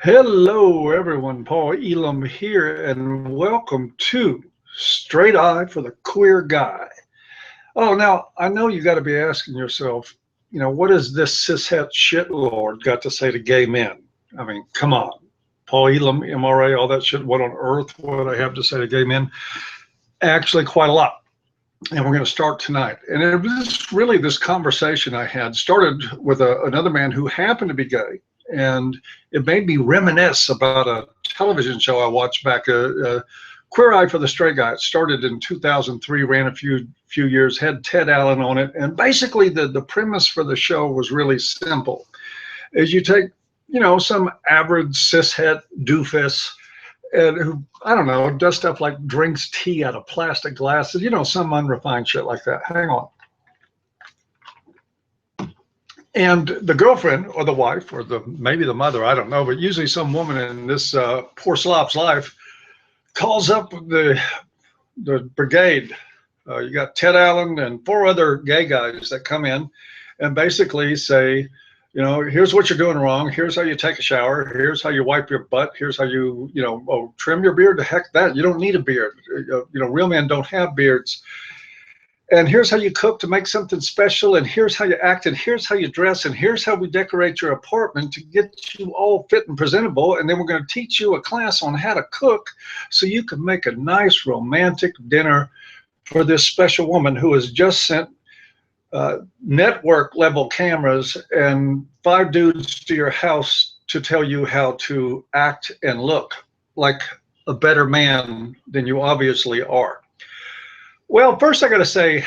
Hello, everyone. Paul Elam here, and welcome to Straight Eye for the Queer Guy. Oh, now I know you got to be asking yourself, what has this cishet shitlord got to say to gay men? I mean, come on. Paul Elam, MRA, all that shit. What on earth would I have to say to gay men? Actually, quite a lot. And we're going to start tonight. And it was really this conversation I had started with another man who happened to be gay. And it made me reminisce about a television show I watched back, Queer Eye for the Straight Guy. It started in 2003, ran a few years, had Ted Allen on it. And basically the premise for the show was really simple. Is you take, some average cishet doofus and who, I don't know, does stuff like drinks tea out of plastic glasses, some unrefined shit like that. Hang on. And the girlfriend or the wife or maybe the mother, I don't know, but usually some woman in this poor slop's life calls up the brigade. You got Ted Allen and four other gay guys that come in and basically say, here's what you're doing wrong. Here's how you take a shower. Here's how you wipe your butt. Here's how you, trim your beard. The heck that. You don't need a beard. Real men don't have beards. And here's how you cook to make something special. And here's how you act. And here's how you dress. And here's how we decorate your apartment to get you all fit and presentable. And then we're going to teach you a class on how to cook so you can make a nice romantic dinner for this special woman who has just sent network level cameras and 5 dudes to your house to tell you how to act and look like a better man than you obviously are. Well, first I got to say,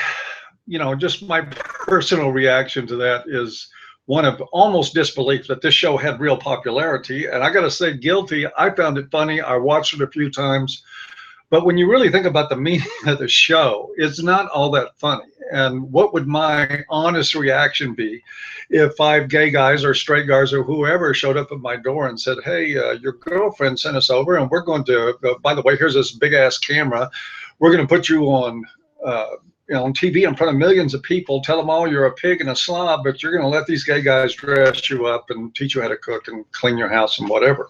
just my personal reaction to that is one of almost disbelief that this show had real popularity. And I got to say, guilty. I found it funny. I watched it a few times. But when you really think about the meaning of the show, it's not all that funny. And what would my honest reaction be if 5 gay guys or straight guys or whoever showed up at my door and said, hey, your girlfriend sent us over and we're going to, by the way, here's this big ass camera. We're going to put you on, on TV in front of millions of people, tell them all you're a pig and a slob, but you're going to let these gay guys dress you up and teach you how to cook and clean your house and whatever.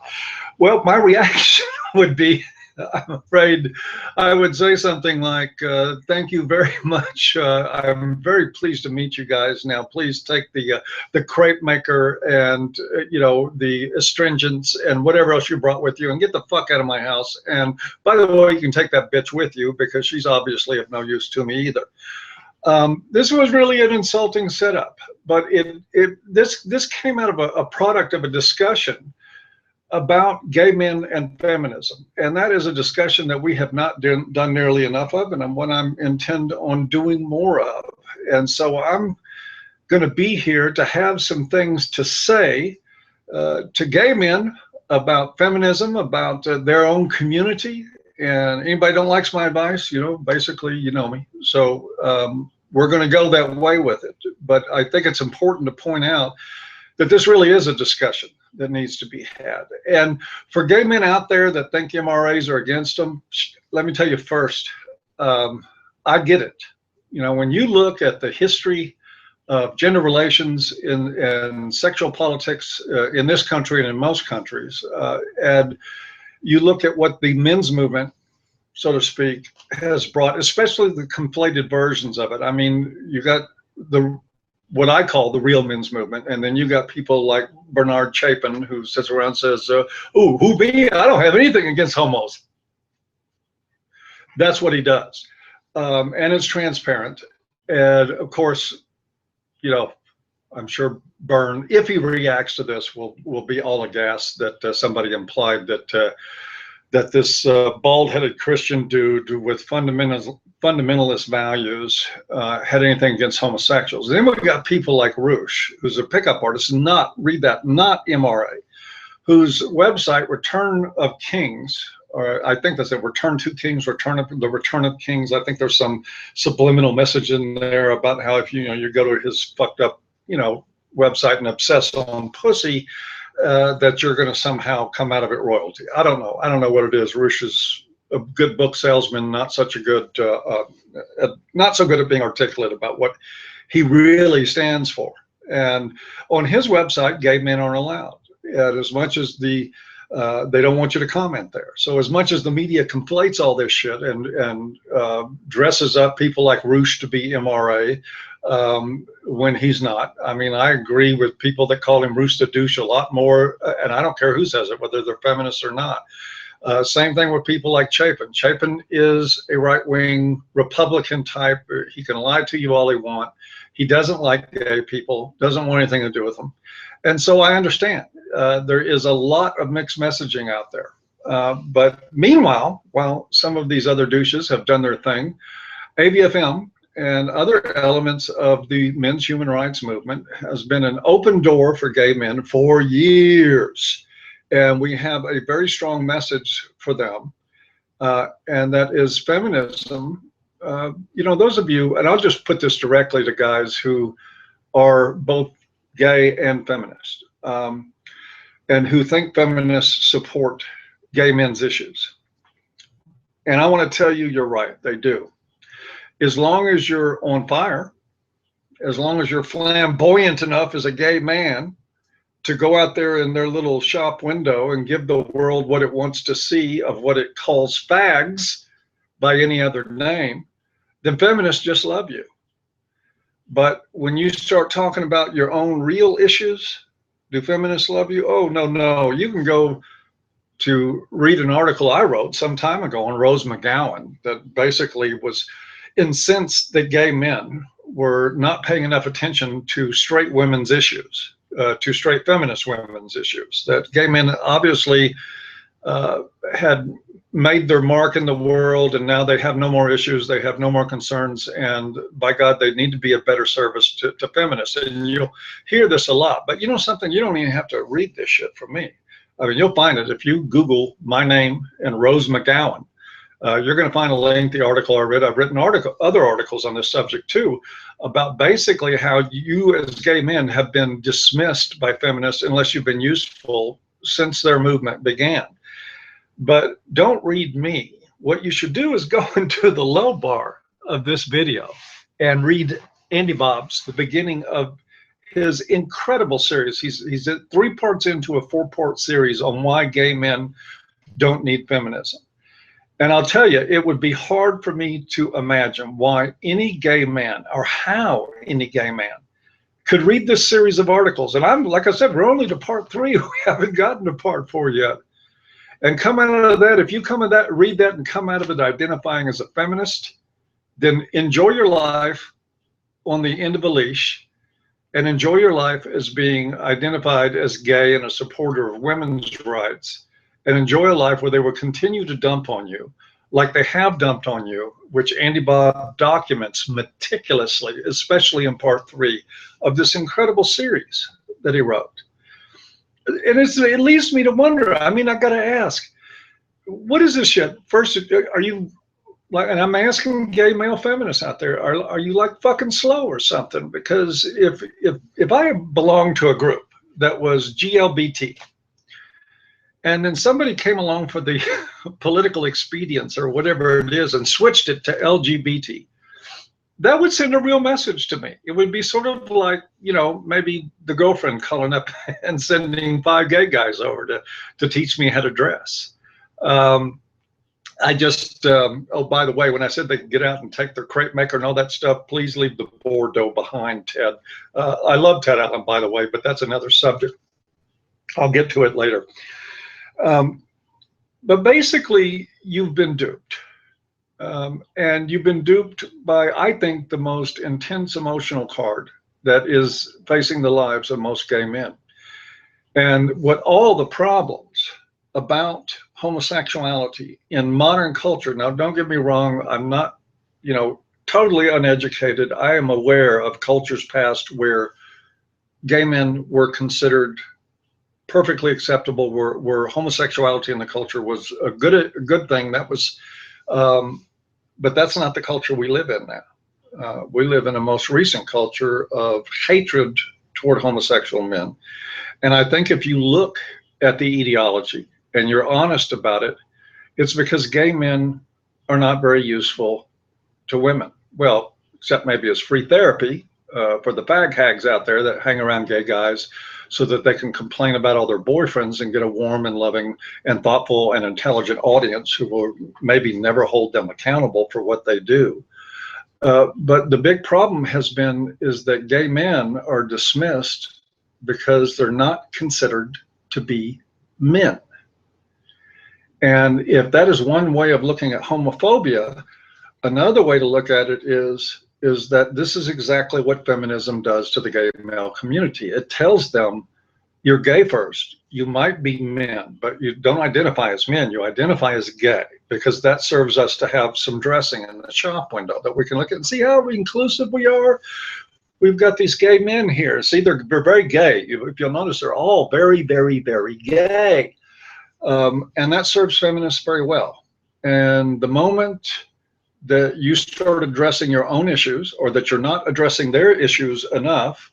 Well, my reaction would be, I'm afraid I would say something like, thank you very much. I'm very pleased to meet you guys. Now, please take the crepe maker and, the astringents and whatever else you brought with you and get the fuck out of my house. And by the way, you can take that bitch with you because she's obviously of no use to me either. This was really an insulting setup, but this came out of a product of a discussion about gay men and feminism. And that is a discussion that we have not done nearly enough of, and what I intend on doing more of. And so I'm going to be here to have some things to say to gay men about feminism, about their own community. And anybody don't likes my advice, basically, you know me. So we're going to go that way with it. But I think it's important to point out that this really is a discussion that needs to be had. And for gay men out there that think MRAs are against them, let me tell you first, I get it. When you look at the history of gender relations and sexual politics in this country and in most countries, and you look at what the men's movement, so to speak, has brought, especially the conflated versions of it. I mean, you got what I call the real men's movement. And then you got people like Bernard Chapin, who sits around and says, oh, who me? I don't have anything against homos. That's what he does. And it's transparent. And of course, I'm sure Bern, if he reacts to this, will be all aghast that somebody implied that this bald-headed Christian dude with fundamentalist values had anything against homosexuals. And then we've got people like Roosh, who's a pickup artist, not MRA, whose website, Return of Kings, or I think that's it, Return to Kings, Return of Kings. I think there's some subliminal message in there about how if you go to his fucked up, website and obsess on pussy, that you're going to somehow come out of it royalty. I don't know. I don't know what it is. Roosh is a good book salesman, not so good at being articulate about what he really stands for. And on his website, gay men aren't allowed. And as much as the They don't want you to comment there. So as much as the media conflates all this shit and dresses up people like Roosh to be MRA when he's not. I mean, I agree with people that call him Roosh the douche a lot more, and I don't care who says it, whether they're feminists or not. Same thing with people like Chapin. Chapin is a right-wing Republican type. He can lie to you all he wants. He doesn't like gay people, doesn't want anything to do with them. And so I understand. There is a lot of mixed messaging out there. But meanwhile, while some of these other douches have done their thing, ABFM and other elements of the men's human rights movement has been an open door for gay men for years. And we have a very strong message for them. And that is feminism. You know, those of you, and I'll just put this directly to guys who are both gay and feminist, and who think feminists support gay men's issues. And I want to tell you, you're right, they do. As long as you're on fire, as long as you're flamboyant enough as a gay man to go out there in their little shop window and give the world what it wants to see of what it calls fags by any other name, then feminists just love you. But when you start talking about your own real issues, do feminists love you? Oh, no, no. You can go to read an article I wrote some time ago on Rose McGowan that basically was incensed that gay men were not paying enough attention to straight women's issues, to straight feminist women's issues, that gay men obviously had made their mark in the world, and now they have no more issues, they have no more concerns, and by God, they need to be a better service to feminists. And you'll hear this a lot, but you know something, you don't even have to read this shit from me. I mean, you'll find it if you Google my name and Rose McGowan. You're going to find a lengthy article I read. I've written other articles on this subject too, about basically how you as gay men have been dismissed by feminists unless you've been useful since their movement began. But don't read me. What you should do is go into the low bar of this video and read Andy Bob's, the beginning of his incredible series. He's 3 parts into a 4-part series on why gay men don't need feminism. And I'll tell you, it would be hard for me to imagine why any gay man, or how any gay man, could read this series of articles. And I'm, like I said, we're only to part 3. We haven't gotten to part 4 yet. And come out of that, if you come out of that, read that and come out of it identifying as a feminist, then enjoy your life on the end of a leash, and enjoy your life as being identified as gay and a supporter of women's rights, and enjoy a life where they will continue to dump on you like they have dumped on you, which Andy Bob documents meticulously, especially in part 3 of this incredible series that he wrote. And it leads me to wonder, I mean, I got to ask, what is this shit? First, are you like, and I'm asking gay male feminists out there, are you like fucking slow or something? Because if I belonged to a group that was GLBT, and then somebody came along for the political expedience or whatever it is and switched it to LGBT, that would send a real message to me. It would be sort of like, you know, maybe the girlfriend calling up and sending 5 gay guys over to teach me how to dress. I just, oh, by the way, when I said they could get out and take their crepe maker and all that stuff, please leave the Bordeaux behind, Ted. I love Ted Allen, by the way, but that's another subject. I'll get to it later. But basically, you've been duped. And you've been duped by, I think, the most intense emotional card that is facing the lives of most gay men. And what all the problems about homosexuality in modern culture, now don't get me wrong, I'm not, you know, totally uneducated. I am aware of cultures past where gay men were considered perfectly acceptable, where homosexuality in the culture was a good thing. That was, but that's not the culture we live in now. We live in a most recent culture of hatred toward homosexual men. And I think if you look at the ideology and you're honest about it, it's because gay men are not very useful to women. Well, except maybe as free therapy for the fag hags out there that hang around gay guys so that they can complain about all their boyfriends and get a warm and loving and thoughtful and intelligent audience who will maybe never hold them accountable for what they do. But the big problem is that gay men are dismissed because they're not considered to be men. And if that is one way of looking at homophobia, another way to look at it is that this is exactly what feminism does to the gay male community. It tells them, you're gay first. You might be men, but you don't identify as men. You identify as gay, because that serves us to have some dressing in the shop window that we can look at and see how inclusive we are. We've got these gay men here. See, they're very gay. If you'll notice, they're all very, very, very gay. And that serves feminists very well. And the moment that you start addressing your own issues, or that you're not addressing their issues enough,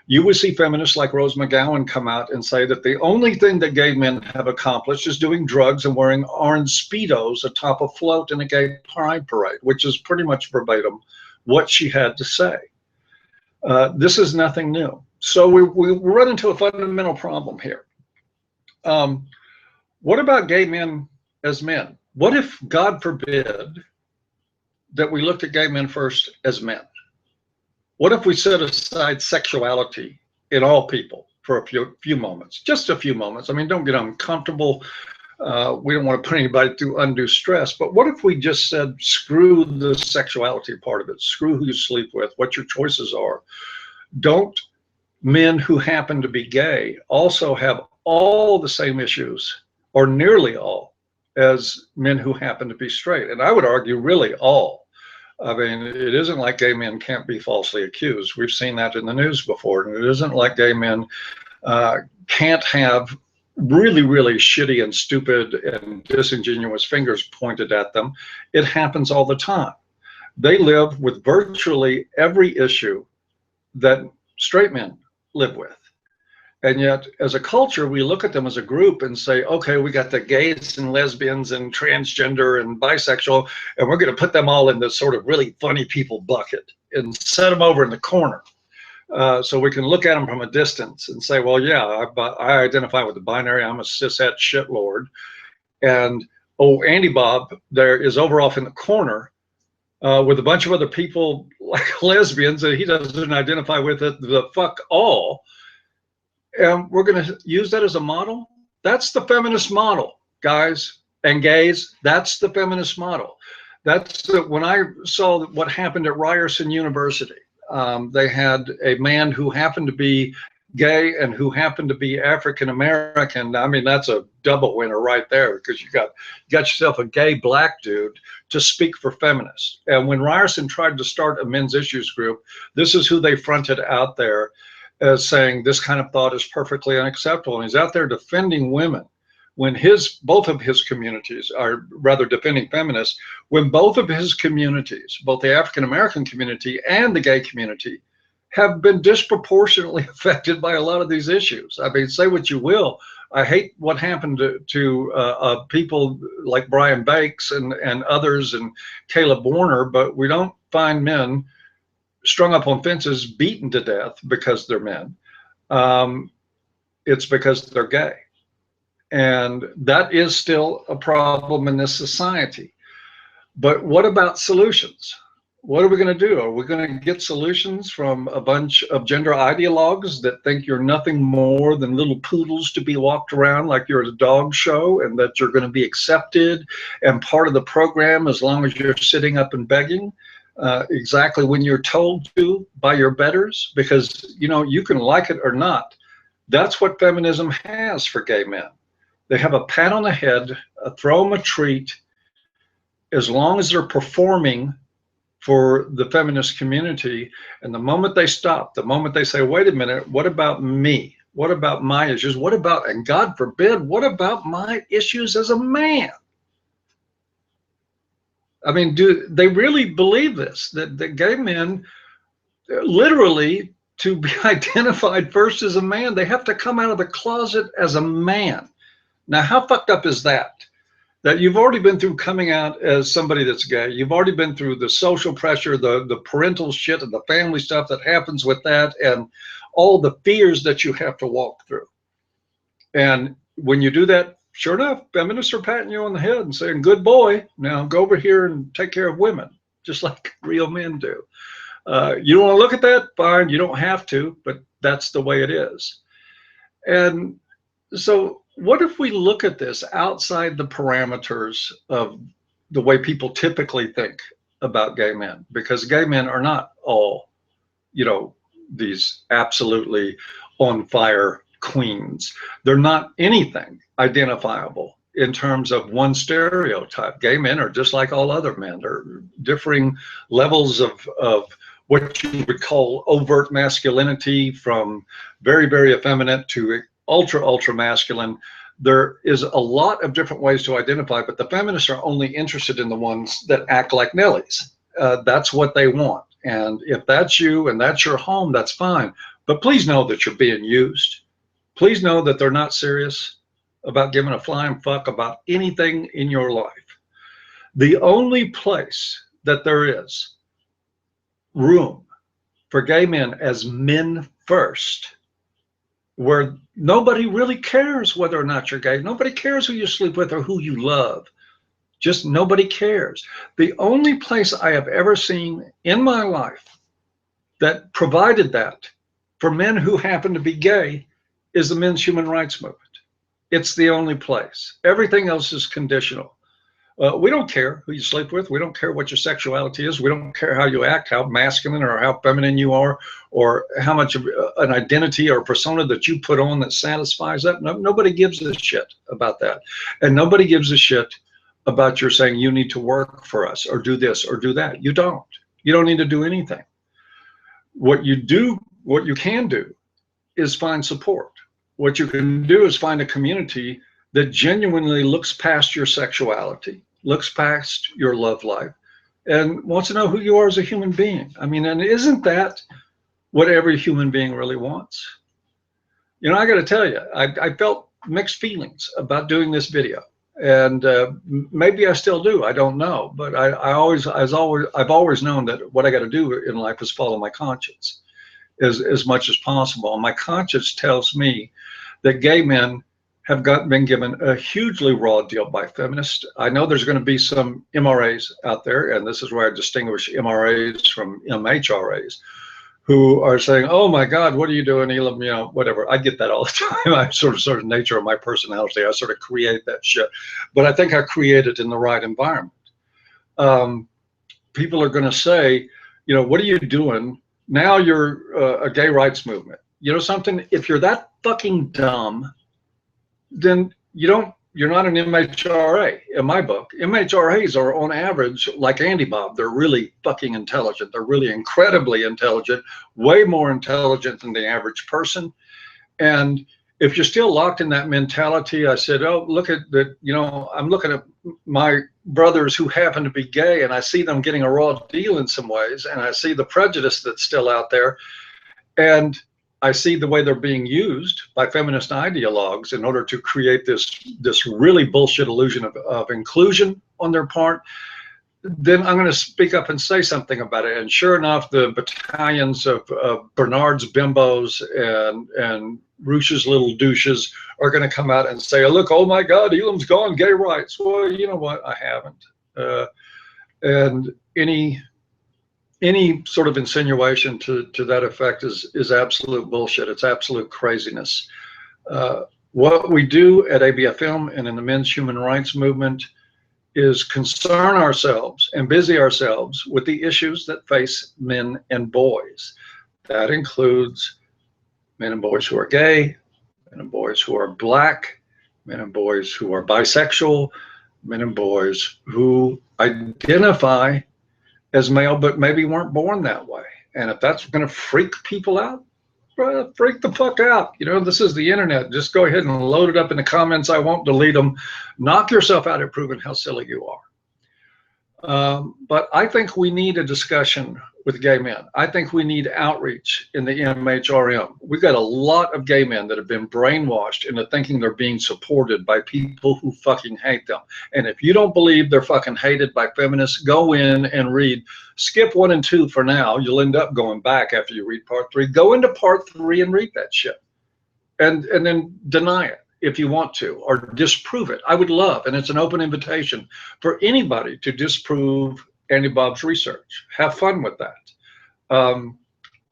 you would see feminists like Rose McGowan come out and say that the only thing that gay men have accomplished is doing drugs and wearing orange Speedos atop a float in a gay pride parade, which is pretty much verbatim what she had to say. This is nothing new. So we run into a fundamental problem here. What about gay men as men? What if, God forbid, that we looked at gay men first as men? What if we set aside sexuality in all people for a few moments, just a few moments? I mean, don't get uncomfortable. We don't want to put anybody through undue stress, but what if we just said, screw the sexuality part of it, screw who you sleep with, what your choices are. Don't men who happen to be gay also have all the same issues, or nearly all, as men who happen to be straight? And I would argue really all. I mean, it isn't like gay men can't be falsely accused. We've seen that in the news before. And it isn't like gay men can't have really, really shitty and stupid and disingenuous fingers pointed at them. It happens all the time. They live with virtually every issue that straight men live with. And yet, as a culture, we look at them as a group and say, okay, we got the gays and lesbians and transgender and bisexual, and we're going to put them all in this sort of really funny people bucket and set them over in the corner. So we can look at them from a distance and say, well, yeah, I identify with the binary. I'm a cishet shitlord. And, oh, Andy Bob there is over off in the corner with a bunch of other people like lesbians that he doesn't identify with it, the fuck all. And we're going to use that as a model. That's the feminist model, guys and gays. That's the feminist model. When I saw what happened at Ryerson University, they had a man who happened to be gay and who happened to be African American. I mean, that's a double winner right there, because you got yourself a gay black dude to speak for feminists. And when Ryerson tried to start a men's issues group, this is who they fronted out there as saying this kind of thought is perfectly unacceptable. And he's out there defending women when both of his communities are rather defending feminists, when both of his communities, both the African American community and the gay community, have been disproportionately affected by a lot of these issues. I mean, say what you will. I hate what happened to people like Brian Bakes and others and Caleb Warner, but we don't find men strung up on fences, beaten to death because they're men. It's because they're gay. And that is still a problem in this society. But what about solutions? What are we going to do? Are we going to get solutions from a bunch of gender ideologues that think you're nothing more than little poodles to be walked around like you're at a dog show, and that you're going to be accepted and part of the program as long as you're sitting up and begging exactly when you're told to by your betters? Because, you know, you can like it or not. That's what feminism has for gay men. They have a pat on the head, throw them a treat, as long as they're performing for the feminist community. And the moment they stop, the moment they say, wait a minute, what about me? What about my issues? What about, and God forbid, what about my issues as a man? I mean, do they really believe this? That gay men, literally, to be identified first as a man, they have to come out of the closet as a man. Now, how fucked up is that? That you've already been through coming out as somebody that's gay. You've already been through the social pressure, the parental shit and the family stuff that happens with that, and all the fears that you have to walk through. And when you do that, sure enough, feminists are patting you on the head and saying, good boy, now go over here and take care of women, just like real men do. You don't want to look at that? Fine, you don't have to, but that's the way it is. And so what if we look at this outside the parameters of the way people typically think about gay men? Because gay men are not all, you know, these absolutely on fire queens. They're not anything identifiable in terms of one stereotype. Gay men are just like all other men. They're differing levels of what you would call overt masculinity, from very, very effeminate to ultra masculine. There is a lot of different ways to identify, but the feminists are only interested in the ones that act like Nellies. That's what they want. And if that's you and that's your home, that's fine. But please know that you're being used. Please know that they're not serious about giving a flying fuck about anything in your life. The only place that there is room for gay men as men first, where nobody really cares whether or not you're gay, nobody cares who you sleep with or who you love, just nobody cares. The only place I have ever seen in my life that provided that for men who happen to be gay is the men's human rights movement. It's the only place. Everything else is conditional. We don't care who you sleep with. We don't care what your sexuality is. We don't care how you act, how masculine or how feminine you are, or how much of an identity or persona that you put on that satisfies that. No, nobody gives a shit about that. And nobody gives a shit about your saying you need to work for us or do this or do that. You don't. You don't need to do anything. What you do, what you can do is find support. What you can do is find a community that genuinely looks past your sexuality, looks past your love life, and wants to know who you are as a human being. I mean, and isn't that what every human being really wants? You know, I got to tell you, I felt mixed feelings about doing this video, and maybe I still do. I don't know, but I've always known that what I got to do in life is follow my conscience as much as possible. And my conscience tells me that gay men have been given a hugely raw deal by feminists. I know there's going to be some MRAs out there, and this is where I distinguish MRAs from MHRAs, who are saying, oh my God, what are you doing, Elam? You know, whatever. I get that all the time. I sort of nature of my personality, I sort of create that shit. But I think I create it in the right environment. People are going to say, you know, what are you doing? Now you're a gay rights movement. You know something? If you're that fucking dumb, then you're not an MHRA in my book. MHRAs are on average like Andy Bob. They're really fucking intelligent. They're really incredibly intelligent, way more intelligent than the average person. And if you're still locked in that mentality, I said, oh, look at the, you know, I'm looking at my brothers who happen to be gay, and I see them getting a raw deal in some ways, and I see the prejudice that's still out there, and I see the way they're being used by feminist ideologues in order to create this really bullshit illusion of inclusion on their part. Then I'm going to speak up and say something about it. And sure enough, the battalions of Bernard's bimbos and Ruch's little douches are going to come out and say, look, oh my God, Elam's gone, gay rights. Well, you know what? I haven't. And any sort of insinuation to that effect is absolute bullshit. It's absolute craziness. What we do at ABFM and in the men's human rights movement is concern ourselves and busy ourselves with the issues that face men and boys. That includes men and boys who are gay, men and boys who are black, men and boys who are bisexual, men and boys who identify as male but maybe weren't born that way. And if that's going to freak people out, freak the fuck out. You know, this is the internet. Just go ahead and load it up in the comments. I won't delete them. Knock yourself out at proving how silly you are. But I think we need a discussion with gay men. I think we need outreach in the MHRM. We've got a lot of gay men that have been brainwashed into thinking they're being supported by people who fucking hate them. And if you don't believe they're fucking hated by feminists, go in and read. Skip 1 and 2 for now. You'll end up going back after you read part 3. Go into part 3 and read that shit. And then deny it if you want to, or disprove it. I would love, and it's an open invitation for anybody to disprove Andy Bob's research. Have fun with that.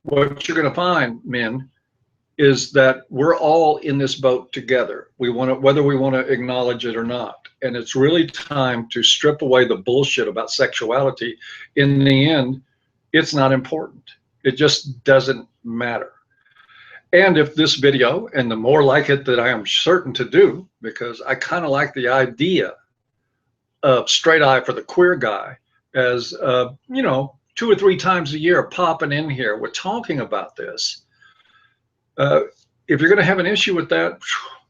What you're going to find, men, is that we're all in this boat together. We want to, whether we want to acknowledge it or not. And it's really time to strip away the bullshit about sexuality. In the end, it's not important. It just doesn't matter. And if this video, and the more like it that I am certain to do, because I kind of like the idea of Straight Eye for the Queer Guy, as you know, 2 or 3 times a year popping in here, we're talking about this. If you're going to have an issue with that,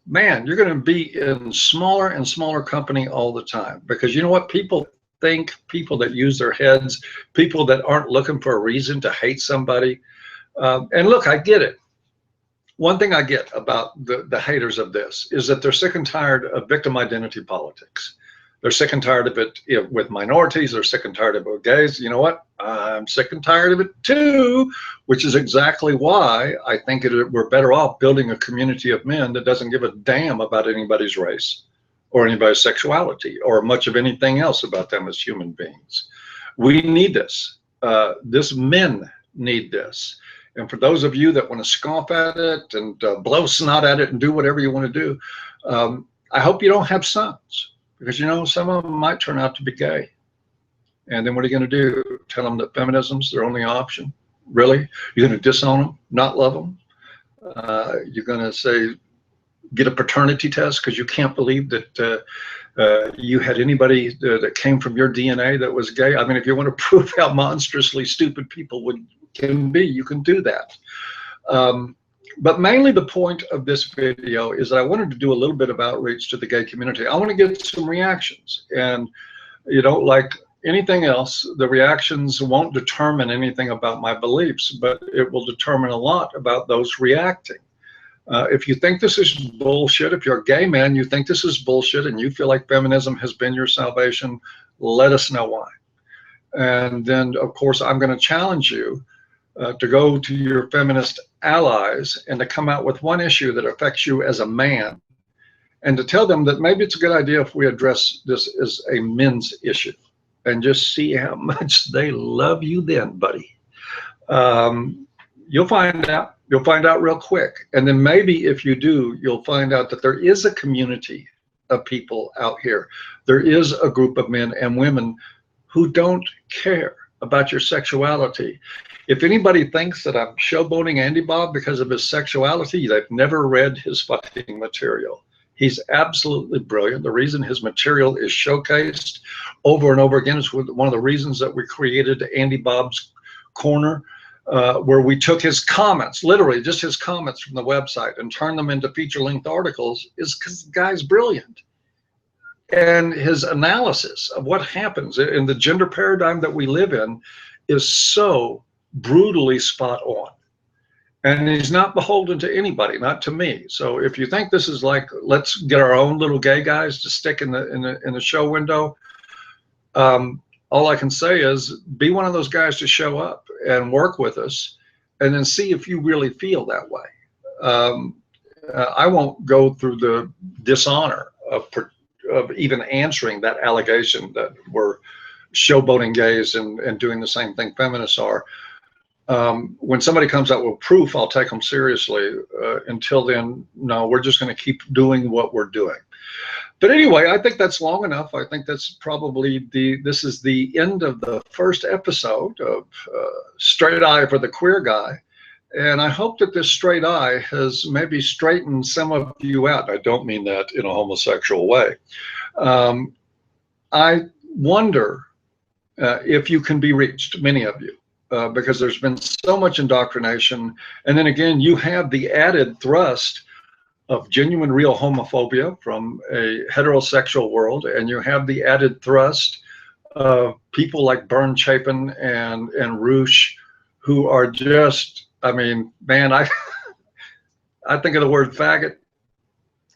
man, you're going to be in smaller and smaller company all the time. Because you know what? People think, people that use their heads, people that aren't looking for a reason to hate somebody. And look, I get it. One thing I get about the haters of this is that they're sick and tired of victim identity politics. They're sick and tired of it with minorities. They're sick and tired of it with gays. You know what? I'm sick and tired of it too, which is exactly why I think we're better off building a community of men that doesn't give a damn about anybody's race or anybody's sexuality or much of anything else about them as human beings. We need this. This men need this. And for those of you that want to scoff at it and blow snot at it and do whatever you want to do, I hope you don't have sons. Because, you know, some of them might turn out to be gay. And then what are you going to do? Tell them that feminism's their only option? Really? You're going to disown them, not love them? You're going to say, get a paternity test because you can't believe that you had anybody that came from your DNA that was gay? I mean, if you want to prove how monstrously stupid people can be, you can do that. But mainly the point of this video is that I wanted to do a little bit of outreach to the gay community. I want to get some reactions, and you know, like anything else, the reactions won't determine anything about my beliefs, but it will determine a lot about those reacting. If you think this is bullshit, if you're a gay man, you think this is bullshit and you feel like feminism has been your salvation, let us know why. And then of course, I'm going to challenge you to go to your feminist allies and to come out with one issue that affects you as a man, and to tell them that maybe it's a good idea if we address this as a men's issue, and just see how much they love you then, buddy. You'll find out. You'll find out real quick. And then maybe if you do, you'll find out that there is a community of people out here. There is a group of men and women who don't care about your sexuality. If anybody thinks that I'm showboating Andy Bob because of his sexuality, they've never read his fucking material. He's absolutely brilliant. The reason his material is showcased over and over again is one of the reasons that we created Andy Bob's Corner, where we took his comments, literally just his comments from the website, and turned them into feature-length articles, is because the guy's brilliant. And his analysis of what happens in the gender paradigm that we live in is so brutally spot on. And he's not beholden to anybody, not to me. So if you think this is like, let's get our own little gay guys to stick in the show window, all I can say is be one of those guys to show up and work with us, and then see if you really feel that way. I won't go through the dishonor of even answering that allegation that we're showboating gays and doing the same thing feminists are. When somebody comes out with proof, I'll take them seriously. Until then, no, we're just going to keep doing what we're doing. But anyway, I think that's long enough. I think that's probably this is the end of the first episode of Straight Eye for the Queer Guy. And I hope that this straight eye has maybe straightened some of you out. I don't mean that in a homosexual way. I wonder if you can be reached, many of you, because there's been so much indoctrination. And then again, you have the added thrust of genuine, real homophobia from a heterosexual world, and you have the added thrust people like Bern Chapin and Roosh, who are just, I mean, man, I think of the word faggot,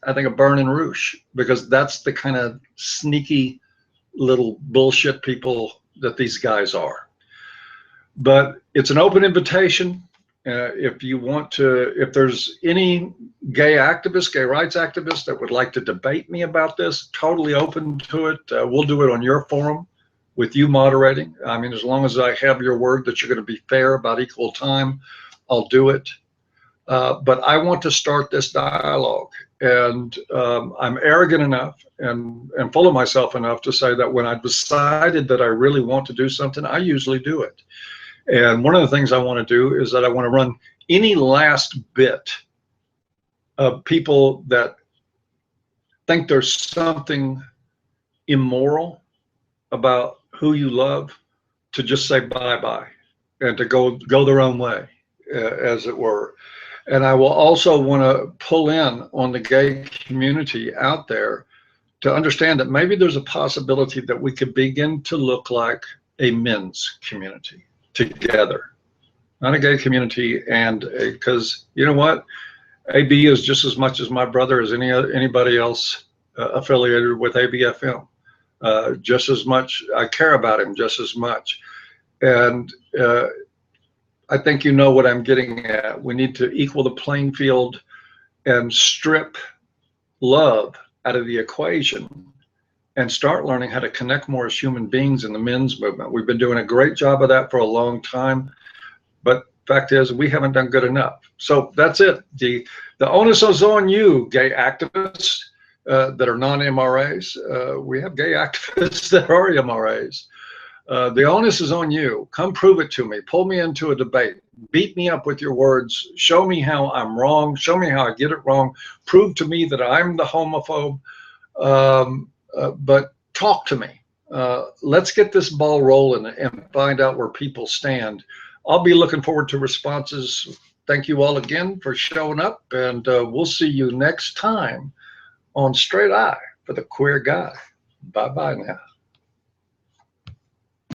I think of Bern and Roosh, because that's the kind of sneaky little bullshit people that these guys are. But it's an open invitation. If you want to, if there's any gay activists, gay rights activists that would like to debate me about this, totally open to it. We'll do it on your forum with you moderating. I mean, as long as I have your word that you're going to be fair about equal time, I'll do it. But I want to start this dialogue, and I'm arrogant enough and full of myself enough to say that when I've decided that I really want to do something, I usually do it. And one of the things I want to do is that I want to run any last bit of people that think there's something immoral about who you love to just say bye-bye and to go their own way, as it were. And I will also want to pull in on the gay community out there to understand that maybe there's a possibility that we could begin to look like a men's community together, not a gay community. And because you know what, AB is just as much as my brother as anybody else affiliated with ABFM. Just as much, I care about him just as much. And I think you know what I'm getting at. We need to equal the playing field and strip love out of the equation and start learning how to connect more as human beings in the men's movement. We've been doing a great job of that for a long time, but fact is we haven't done good enough. So that's it. The onus is on you, gay activists that are non-MRAs. We have gay activists that are MRAs. The onus is on you. Come prove it to me. Pull me into a debate. Beat me up with your words. Show me how I'm wrong. Show me how I get it wrong. Prove to me that I'm the homophobe. But talk to me. Let's get this ball rolling and find out where people stand. I'll be looking forward to responses. Thank you all again for showing up, and we'll see you next time on Straight Eye for the Queer Guy. Bye-bye now.